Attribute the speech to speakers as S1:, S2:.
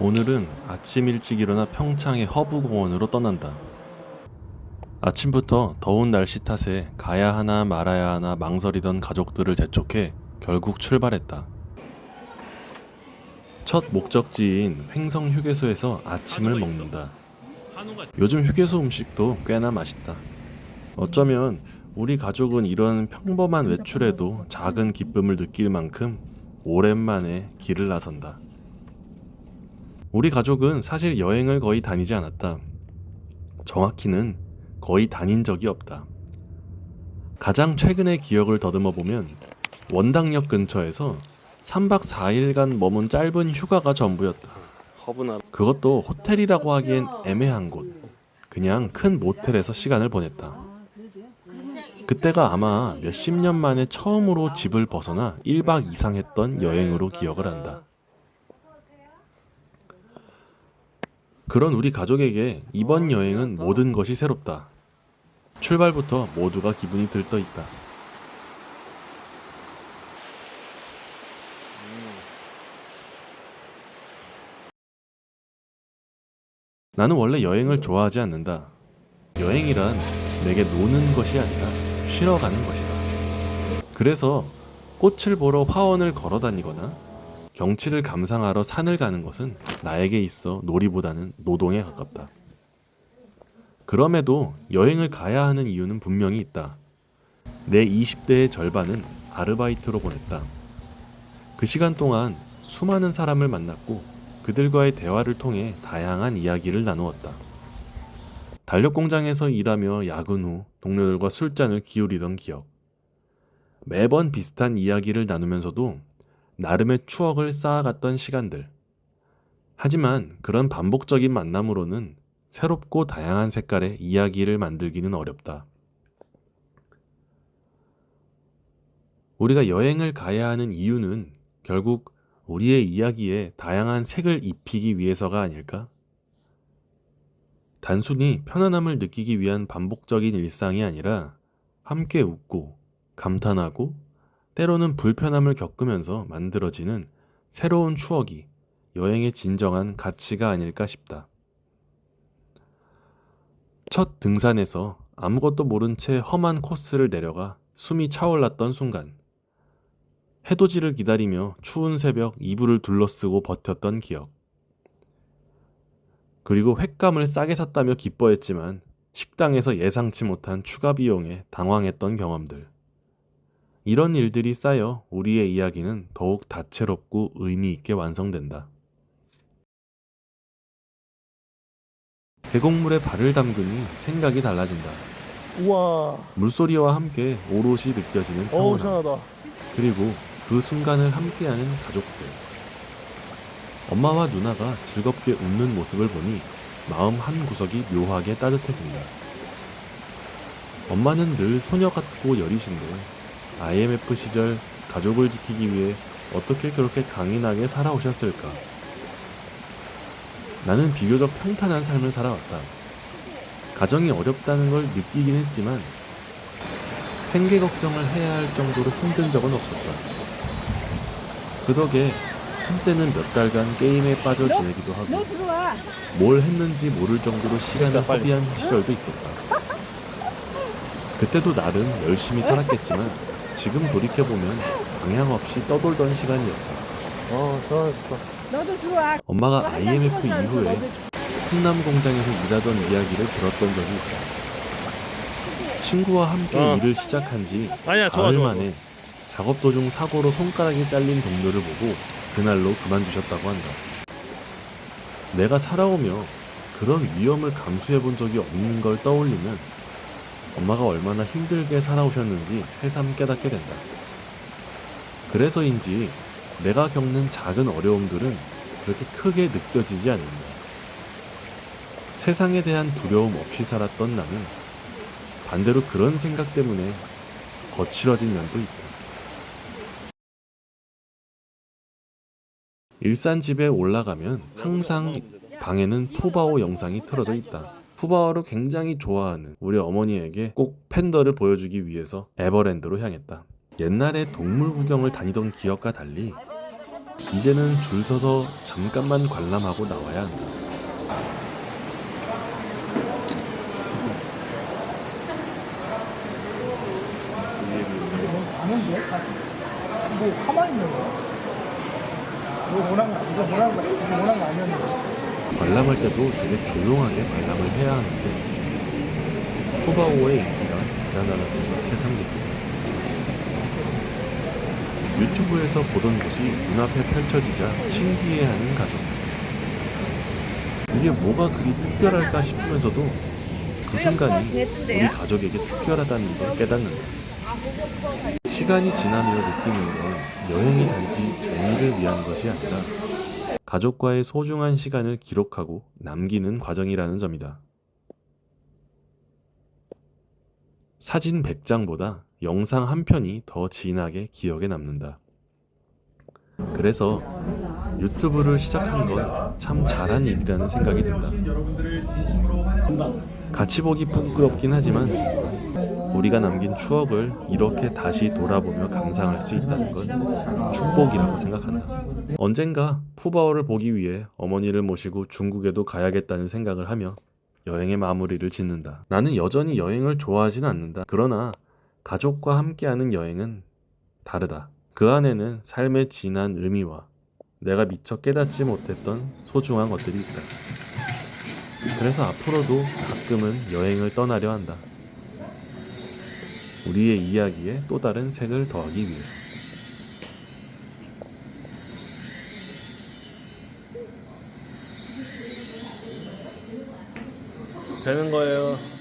S1: 오늘은 아침 일찍 일어나 평창의 허브공원으로 떠난다. 아침부터 더운 날씨 탓에 가야 하나 말아야 하나 망설이던 가족들을 재촉해 결국 출발했다. 첫 목적지인 횡성 휴게소에서 아침을 먹는다. 요즘 휴게소 음식도 꽤나 맛있다. 어쩌면 우리 가족은 이런 평범한 외출에도 작은 기쁨을 느낄 만큼 오랜만에 길을 나선다. 우리 가족은 사실 여행을 거의 다니지 않았다. 정확히는 거의 다닌 적이 없다. 가장 최근의 기억을 더듬어 보면 원당역 근처에서 3박 4일간 머문 짧은 휴가가 전부였다. 그것도 호텔이라고 하기엔 애매한 곳. 그냥 큰 모텔에서 시간을 보냈다. 그때가 아마 몇십 년 만에 처음으로 집을 벗어나 1박 이상 했던 여행으로 기억을 한다. 그런 우리 가족에게 이번 여행은 모든 것이 새롭다. 출발부터 모두가 기분이 들떠 있다. 나는 원래 여행을 좋아하지 않는다. 여행이란 내게 노는 것이 아니라 쉬러 가는 것이다. 그래서 꽃을 보러 화원을 걸어 다니거나 경치를 감상하러 산을 가는 것은 나에게 있어 놀이보다는 노동에 가깝다. 그럼에도 여행을 가야 하는 이유는 분명히 있다. 내 20대의 절반은 아르바이트로 보냈다. 그 시간 동안 수많은 사람을 만났고 그들과의 대화를 통해 다양한 이야기를 나누었다. 달력 공장에서 일하며 야근 후 동료들과 술잔을 기울이던 기억. 매번 비슷한 이야기를 나누면서도 나름의 추억을 쌓아갔던 시간들. 하지만 그런 반복적인 만남으로는 새롭고 다양한 색깔의 이야기를 만들기는 어렵다. 우리가 여행을 가야 하는 이유는 결국 우리의 이야기에 다양한 색을 입히기 위해서가 아닐까? 단순히 편안함을 느끼기 위한 반복적인 일상이 아니라 함께 웃고 감탄하고 때로는 불편함을 겪으면서 만들어지는 새로운 추억이 여행의 진정한 가치가 아닐까 싶다. 첫 등산에서 아무것도 모른 채 험한 코스를 내려가 숨이 차올랐던 순간, 해돋이를 기다리며 추운 새벽 이불을 둘러쓰고 버텼던 기억, 그리고 횟감을 싸게 샀다며 기뻐했지만 식당에서 예상치 못한 추가 비용에 당황했던 경험들. 이런 일들이 쌓여 우리의 이야기는 더욱 다채롭고 의미 있게 완성된다. 계곡물에 발을 담그니 생각이 달라진다.
S2: 우와,
S1: 물소리와 함께 오롯이 느껴지는
S2: 어우,
S1: 평온함.
S2: 시원하다.
S1: 그리고 그 순간을 함께하는 가족들. 엄마와 누나가 즐겁게 웃는 모습을 보니 마음 한 구석이 묘하게 따뜻해진다. 엄마는 늘 소녀 같고 여리신데 IMF 시절 가족을 지키기 위해 어떻게 그렇게 강인하게 살아오셨을까? 나는 비교적 평탄한 삶을 살아왔다. 가정이 어렵다는 걸 느끼긴 했지만 생계 걱정을 해야 할 정도로 힘든 적은 없었다. 그 덕에 한때는 몇 달간 게임에 빠져 지내기도 하고 뭘 했는지 모를 정도로 시간을 허비한 시절도 있었다. 그때도 나름 열심히 살았겠지만 지금 돌이켜보면 방향 없이 떠돌던 시간이었다.
S2: 시원하겠다.
S3: 너도 들어와.
S1: 엄마가 IMF 이후에 풍남 공장에서 일하던 이야기를 들었던 적이 있다. 친구와 함께 일을 시작한 지
S2: 아니야, 좋아,
S1: 가을
S2: 좋아,
S1: 만에 작업 도중 사고로 손가락이 잘린 동료를 보고 그날로 그만두셨다고 한다. 내가 살아오며 그런 위험을 감수해 본 적이 없는 걸 떠올리면 엄마가 얼마나 힘들게 살아오셨는지 새삼 깨닫게 된다. 그래서인지 내가 겪는 작은 어려움들은 그렇게 크게 느껴지지 않는다. 세상에 대한 두려움 없이 살았던 나는 반대로 그런 생각 때문에 거칠어진 면도 있다. 일산 집에 올라가면 항상 방에는 푸바오 영상이 틀어져 있다. 푸바오를 굉장히 좋아하는 우리 어머니에게 꼭 팬더를 보여주기 위해서 에버랜드로 향했다. 옛날에 동물 구경을 다니던 기억과 달리 이제는 줄 서서 잠깐만 관람하고 나와야 한다.
S2: 아는데? 뭐 가만히 있는 거야? 이거 원한 거, 이거 원한 거, 이거 원한 거 아니었는데.
S1: 관람할 때도 되게 조용하게 관람을 해야 하는데 푸바오의 인기가 대단하다는 걸 새삼 느낀다. 유튜브에서 보던 것이 눈앞에 펼쳐지자 신기해하는 가족. 이게 뭐가 그리 특별할까 싶으면서도 그 순간이 우리 가족에게 특별하다는 걸 깨닫는다. 시간이 지나며 느끼는 건 여행이 단지 재미를 위한 것이 아니라 가족과의 소중한 시간을 기록하고 남기는 과정이라는 점이다. 사진 100장보다 영상 한 편이 더 진하게 기억에 남는다. 그래서 유튜브를 시작한 건 참 잘한 일이라는 생각이 든다. 같이 보기 부끄럽긴 하지만 우리가 남긴 추억을 이렇게 다시 돌아보며 감상할 수 있다는 건 축복이라고 생각한다. 언젠가 푸바오를 보기 위해 어머니를 모시고 중국에도 가야겠다는 생각을 하며 여행의 마무리를 짓는다. 나는 여전히 여행을 좋아하진 않는다. 그러나 가족과 함께하는 여행은 다르다. 그 안에는 삶의 진한 의미와 내가 미처 깨닫지 못했던 소중한 것들이 있다. 그래서 앞으로도 가끔은 여행을 떠나려 한다. 우리의 이야기에 또 다른 색을 더하기 위해서. 되는 거예요.